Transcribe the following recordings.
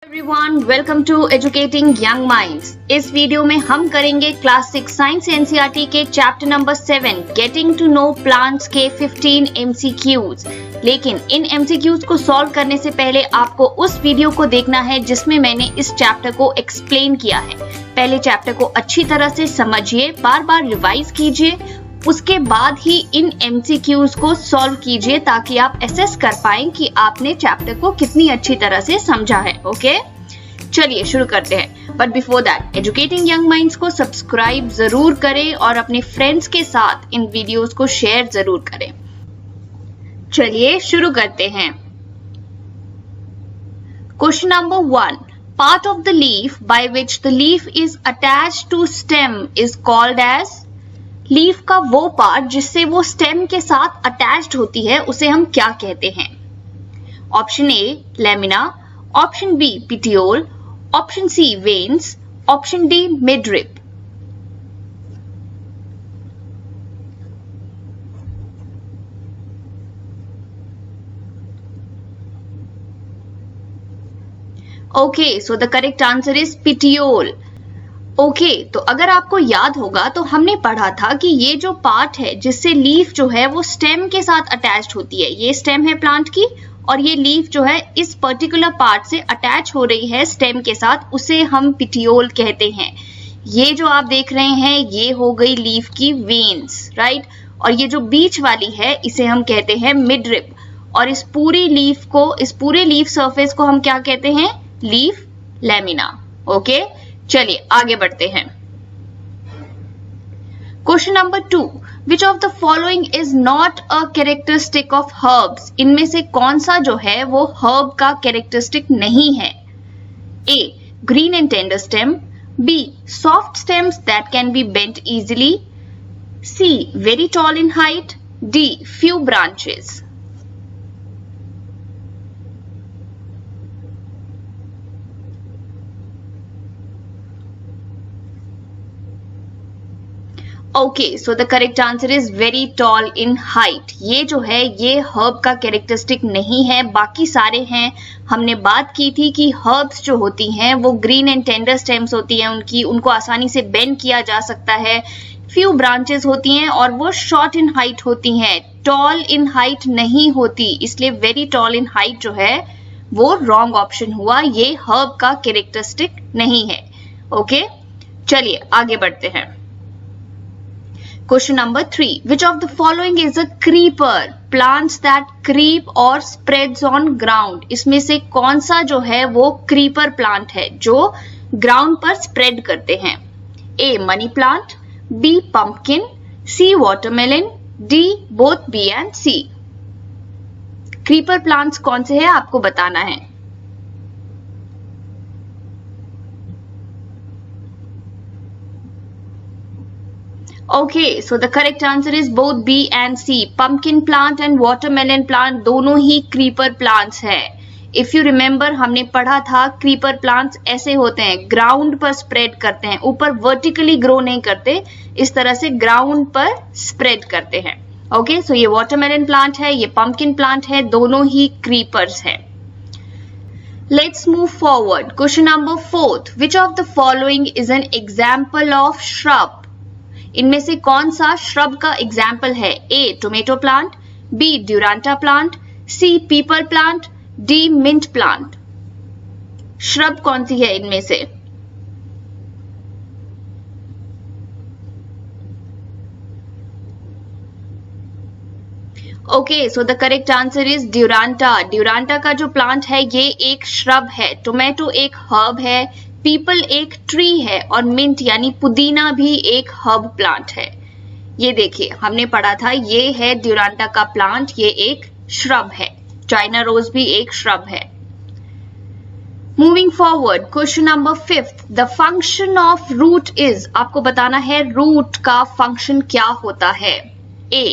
Everyone, welcome to educating young minds. इस video में हम करेंगे क्लास 6 साइंस एनसीईआरटी के chapter number 7 getting to know plants के 15 एमसीक्यूज। लेकिन इन एमसीक्यूज को सॉल्व करने से पहले आपको उस वीडियो को देखना है जिसमें मैंने इस चैप्टर को एक्सप्लेन किया है। पहले चैप्टर को अच्छी तरह से समझिए, बार बार रिवाइज कीजिए, उसके बाद ही इन एमसीक्यूज को सॉल्व कीजिए ताकि आप असेस कर पाएं कि आपने चैप्टर को कितनी अच्छी तरह से समझा है। ओके, चलिए शुरू करते हैं। But before that, educating young minds को सब्सक्राइब जरूर करें और अपने फ्रेंड्स के साथ इन वीडियोस को शेयर जरूर करें। चलिए शुरू करते हैं। Question number 1, part of the leaf by which the leaf is attached to stem is called as. लीफ का वो पार्ट जिससे वो स्टेम के साथ अटैच्ड होती है उसे हम क्या कहते हैं? Option A lamina, option B petiole, option C veins, option D midrib. Okay, so the correct answer is petiole. Okay, तो अगर आपको याद होगा तो हमने पढ़ा था कि ये जो पार्ट है जिससे लीफ जो है वो स्टेम के साथ अटैच्ड होती है, ये स्टेम है प्लांट की और ये लीफ जो है इस पर्टिकुलर पार्ट से अटैच हो रही है स्टेम के साथ, उसे हम पिटियोल कहते हैं। ये जो आप देख रहे हैं ये हो गई लीफ की वेन्स, राइट? और ये जो बीच वाली है इसे हम कहते हैं मिडरिप। और इस पूरी लीफ सरफेस को हम क्या कहते हैं? Leaf lamina. ओके, चलिए आगे बढ़ते हैं। Question number 2, which of the following is not a characteristic of herbs. इनमें से कौन सा जो है वो हर्ब का कैरेक्टरिस्टिक नहीं है? A green and tender stem, B soft stems that can be bent easily, C very tall in height, D few branches. Okay, so the correct answer is very tall in height. ये जो है ये herb का characteristic नहीं है, बाकी सारे हैं। हमने बात की थी कि हर्ब्स जो होती हैं वो ग्रीन एंड टेंडर स्टेम्स होती हैं, उनको आसानी से बेंड किया जा सकता है, फ्यू ब्रांचेस होती हैं और वो शॉर्ट इन हाइट होती हैं, टॉल इन हाइट नहीं होती। इसलिए वेरी टॉल इन हाइट जो है वो रॉन्ग ऑप्शन हुआ, ये हर्ब का कैरेक्टरिस्टिक नहीं है। ओके, चलिए आगे बढ़ते हैं। Question number 3, which of the following is a creeper? Plants that creep or spreads on ground. इसमें से कौन सा जो है वो creeper plant है जो ground पर spread करते हैं? A money plant, B pumpkin, C watermelon, D both B and C. creeper plants कौन से हैं आपको बताना है। Okay, so the correct answer is both B and C. Pumpkin plant and watermelon plant दोनों ही creeper plants है। If you remember, हमने पढ़ा था creeper plants ऐसे होते हैं, ground पर spread करते हैं, ऊपर vertically grow नहीं करते, इस तरह से ground पर spread करते हैं। Okay, so ये watermelon plant है, ये pumpkin plant है, दोनों ही creepers है। Let's move forward. Question number 4. Which of the following is an example of shrub? इनमें से कौन सा श्रब का एग्जाम्पल है? A tomato plant, B duranta plant, C peepal plant, D mint plant. Shrub कौन सी है इनमें से? Okay, so the correct answer is duranta. Duranta का जो प्लांट है ये एक श्रब है, टोमेटो एक हर्ब है, पीपल एक ट्री है और मिंट यानी पुदीना भी एक हर्ब प्लांट है। ये देखिए हमने पढ़ा था, ये है ड्यूरांटा का प्लांट, ये एक श्रब है। चाइना रोज भी एक श्रब है। Moving forward, question number 5, the function of root is. आपको बताना है रूट का फंक्शन क्या होता है। A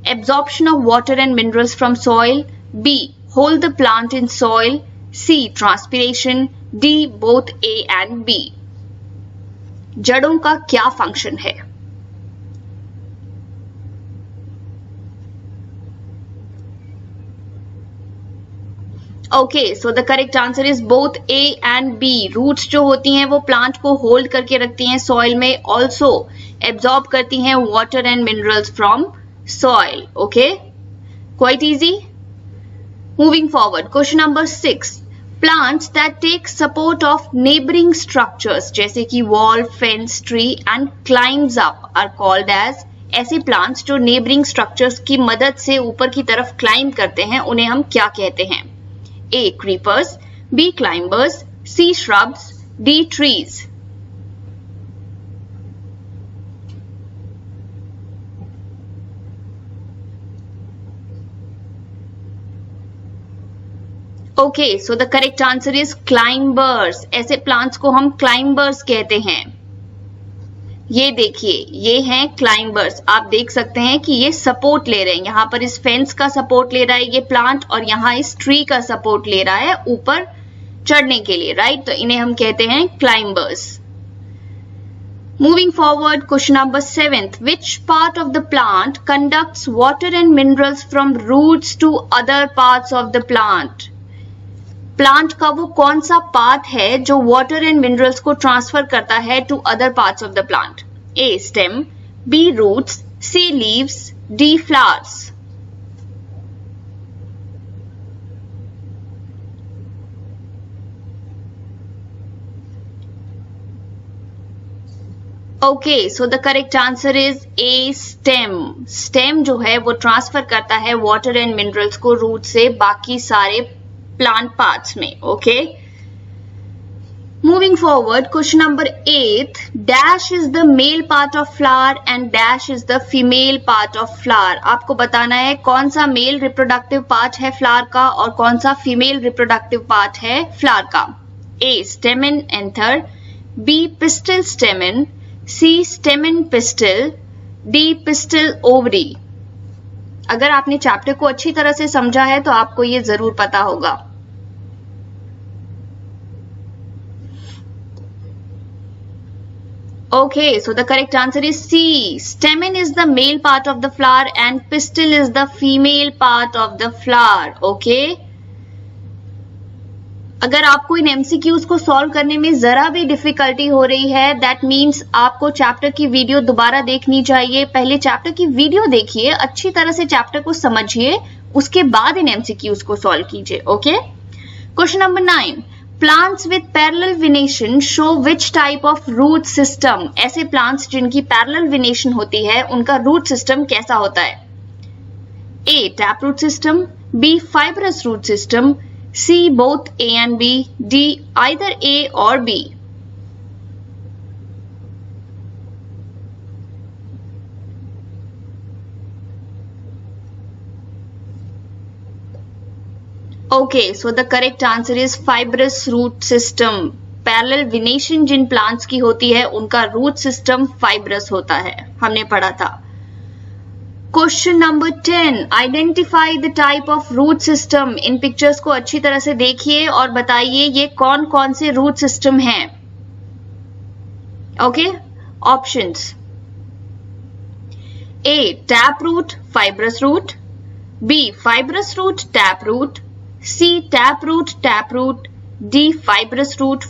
absorption of water and minerals from soil, B hold the plant in soil, C transpiration, D both A and B. जड़ों का क्या फंक्शन है? Okay, so the correct answer is both A and B. Roots जो होती हैं वो plant को hold करके रखती हैं सॉइल में, ऑल्सो एब्जॉर्ब करती हैं water and minerals from soil. Okay, quite easy. Moving forward, question number 6, plants that take support of neighbouring structures जैसे कि wall, fence, tree and climbs up are called as. ऐसे plants जो neighbouring structures की मदद से ऊपर की तरफ क्लाइंब करते हैं उन्हें हम क्या कहते हैं? A. Creepers, B. Climbers, C. Shrubs, D. Trees. Okay, so the correct answer is climbers. ऐसे प्लांट्स को हम climbers कहते हैं। ये देखिए, ये हैं क्लाइंबर्स। आप देख सकते हैं कि ये सपोर्ट ले रहे हैं, यहाँ पर इस फेंस का सपोर्ट ले रहा है ये प्लांट और यहाँ इस ट्री का सपोर्ट ले रहा है ऊपर चढ़ने के लिए, राइट? तो इन्हें हम कहते हैं climbers. Moving forward, question number 7, which part of the plant conducts water and minerals from roots to other parts of the plant? Plant का वो कौन सा पार्ट है जो वाटर एंड मिनरल्स को ट्रांसफर करता है to other parts of the plant? A. Stem, B. Roots, C. Leaves, D. Flowers. Okay, so the correct answer is A. Stem. Stem जो है वो ट्रांसफर करता है वाटर एंड मिनरल्स को root से बाकी सारे प्लांट पार्ट्स में। Okay, moving forward, question number 8, dash is the male part of flower and dash is the female part of flower. आपको बताना है कौन सा मेल रिप्रोडक्टिव पार्ट है फ्लावर का और कौन सा फीमेल रिप्रोडक्टिव पार्ट है फ्लावर का। A. Stamen anther, B. Pistil stamen, C. Stamen pistil, D. Pistil ovary. अगर आपने चैप्टर को अच्छी तरह से समझा है तो आपको ये जरूर पता होगा। Okay, so the correct answer is C. Stamen is the male part of the flower and pistil is the female part of the flower. Okay? अगर आपको इन MCQs को सॉल्व करने में जरा भी डिफिकल्टी हो रही है, दैट मीन्स आपको चैप्टर की वीडियो दोबारा देखनी चाहिए। पहले चैप्टर की वीडियो देखिए, अच्छी तरह से चैप्टर को समझिए, उसके बाद इन MCQs को सॉल्व कीजिए। Okay, question number 9, plants with parallel venation show which type of root system. ऐसे प्लांट्स जिनकी पैरेलल वेनेशन होती है उनका रूट सिस्टम कैसा होता है? A. Tap root system, B. Fibrous root system, C. both A and B, D. either A or B. Okay, so the correct answer is fibrous root system. Parallel venation जिन plants की होती है उनका root system fibrous होता है, हमने पढ़ा था। Question number 10, identify the type of root system. इन पिक्चर्स को अच्छी तरह से देखिए और बताइए ये कौन कौन से रूट सिस्टम हैं। Okay, options: A. Tap root, fibrous root, B. Fibrous root, tap root, C. Tap root, D. Fibrous root.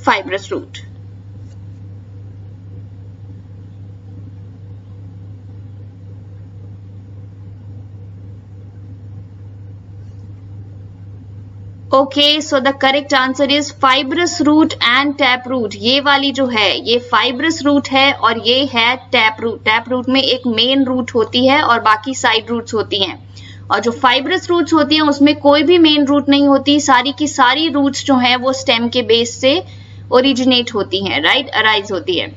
Okay, so the correct answer is fibrous root and tap root. ये वाली जो है ये fibrous root है और ये है tap root. Tap root में एक मेन रूट होती है और बाकी साइड रूट्स होती हैं, और जो फाइब्रस रूट्स होती हैं उसमें कोई भी मेन रूट नहीं होती, सारी की सारी रूट्स जो हैं वो स्टेम के बेस से ओरिजिनेट होती हैं, राइट, अराइज होती है।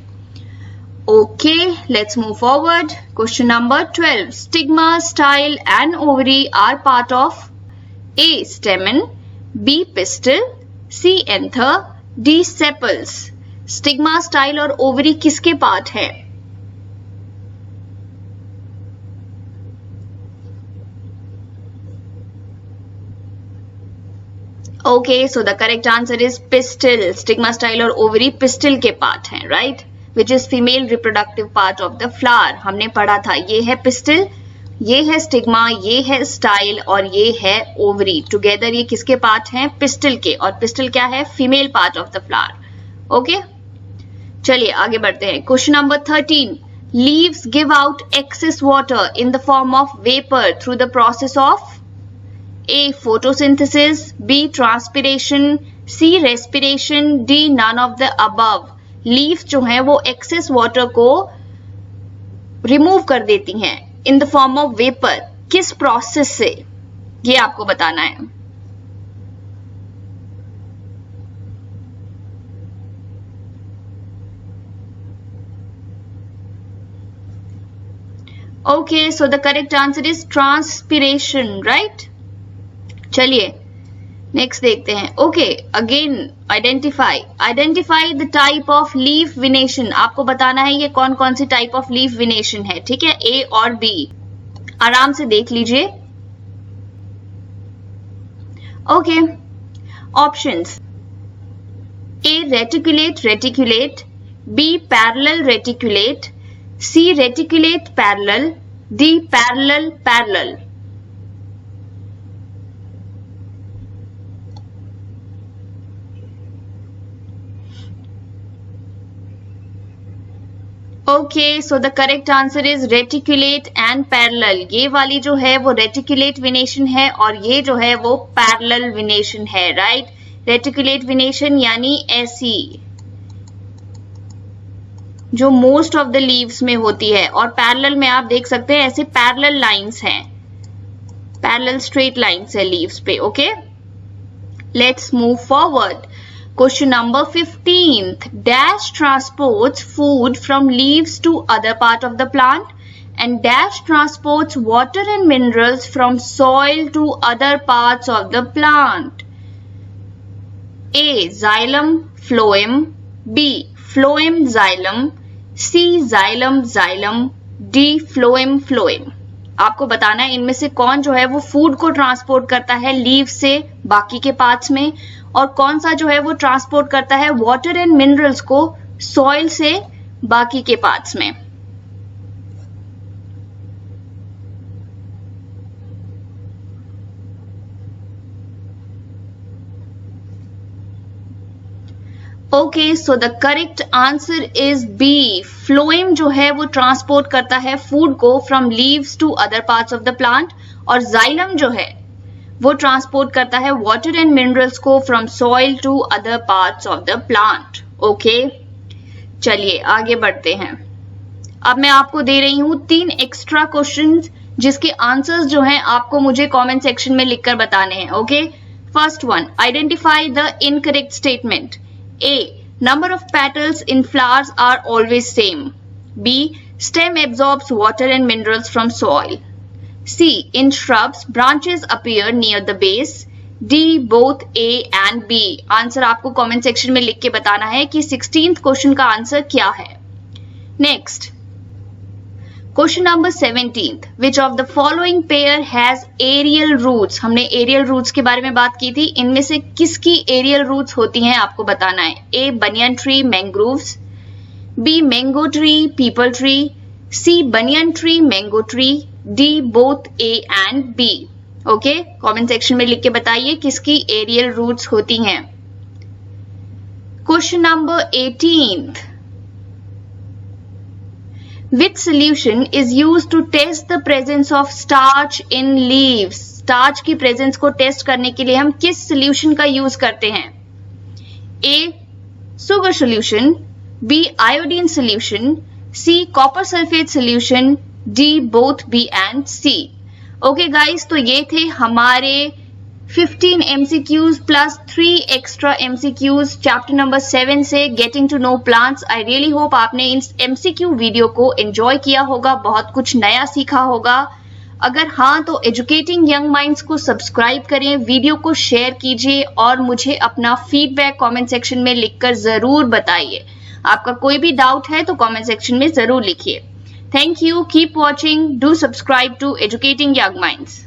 Okay, let's move forward. Question number 12, stigma, style and ovary are part of A. Stamen, B. Pistil, C. Anther, D. Sepals. Stigma, style और ओवरी किसके पार्ट है? Okay, so the correct answer इज pistil. Stigma, style और ovary pistil के part हैं, right, which is female reproductive part of the flower. हमने पढ़ा था ये है पिस्टल, ये है स्टिग्मा, ये है स्टाइल और ये है ओवरी। टुगेदर ये किसके पार्ट हैं? पिस्टल के। और पिस्टल क्या है? Female part of the flower. Okay, चलिए आगे बढ़ते हैं। Question number 13, leaves give out excess water in the form of vapour through the process of A photosynthesis, B transpiration, C respiration, D none of the above. Leaves जो हैं वो excess water को remove कर देती हैं in the form of vapour. किस process से, ये आपको बताना है। Okay, so the correct answer is transpiration, right. चलिए नेक्स्ट देखते हैं। Okay, again identify the type of leaf venation. आपको बताना है ये कौन कौन सी टाइप ऑफ लीफ विनेशन है, ठीक है, ए और बी। आराम से देख लीजिए। Okay, options, A reticulate, B parallel reticulate, C reticulate parallel, D parallel. Okay, so the correct answer is reticulate and parallel. ये वाली जो है वो रेटिकुलेट विनेशन है और ये जो है वो पैरेलल विनेशन है, राइट। रेटिकुलेट विनेशन यानी ऐसी जो मोस्ट ऑफ द लीव्स में होती है, और पैरेलल में आप देख सकते हैं ऐसे पैरेलल लाइंस हैं, पैरेलल स्ट्रेट लाइंस है लीव्स पे। Okay, let's move forward. Question number 15th, dash transports food from leaves to other part of the plant and dash transports water and minerals from soil to other parts of the plant. A. Xylem phloem, B. Phloem xylem, C. Xylem, D. Phloem. आपको बताना है इनमें से कौन जो है वो food को ट्रांसपोर्ट करता है लीव से बाकी के पार्ट्स में, और कौन सा जो है वो ट्रांसपोर्ट करता है वाटर एंड मिनरल्स को सॉइल से बाकी के पार्ट्स में। Okay, so the correct answer is B. Phloem जो है वो ट्रांसपोर्ट करता है फूड को from leaves to other parts of the plant, और जाइलम जो है वो ट्रांसपोर्ट करता है वाटर एंड मिनरल्स को from soil to other parts of the plant. Okay, चलिए आगे बढ़ते हैं। अब मैं आपको दे रही हूं 3 एक्स्ट्रा क्वेश्चंस जिसके आंसर्स जो हैं आपको मुझे कमेंट सेक्शन में लिखकर बताने हैं। Okay, first one, identify the incorrect statement. A. Number of petals in flowers are always same. B. Stem absorbs water and minerals from soil. C. In shrubs, branches appear near the base. D. Both A and B. Answer आपको comment section में लिख के बताना है कि 16th question का answer क्या है। Next, question number 17th, which of the following pair has aerial roots. हमने एरियल रूट्स के बारे में बात की थी, इनमें से किसकी एरियल रूट्स होती हैं आपको बताना है। A. Banyan tree mangroves, B. Mango tree peepal tree, C. Banyan tree mango tree, D. Both A and B. Okay, comment section में लिख के बताइए किसकी एरियल रूट्स होती हैं। Question number 18th, which solution is used to test the presence of starch in leaves? Starch की presence को test करने के लिए हम किस सोल्यूशन का यूज करते हैं। A. Sugar solution, B. Iodine solution, C. Copper sulphate solution, D. Both B and C. Okay guys, तो ये थे हमारे 15 MCQs plus 3 extra MCQs chapter number 7 से getting to know plants. I really hope आपने इन MCQ video को enjoy किया होगा, बहुत कुछ नया सीखा होगा। अगर हाँ तो एजुकेटिंग यंग माइंड्स को सब्सक्राइब करें, वीडियो को शेयर कीजिए और मुझे अपना फीडबैक कमेंट सेक्शन में लिखकर जरूर बताइए। आपका कोई भी डाउट है तो कमेंट सेक्शन में जरूर लिखिए। Thank you, keep watching, do subscribe to educating young minds.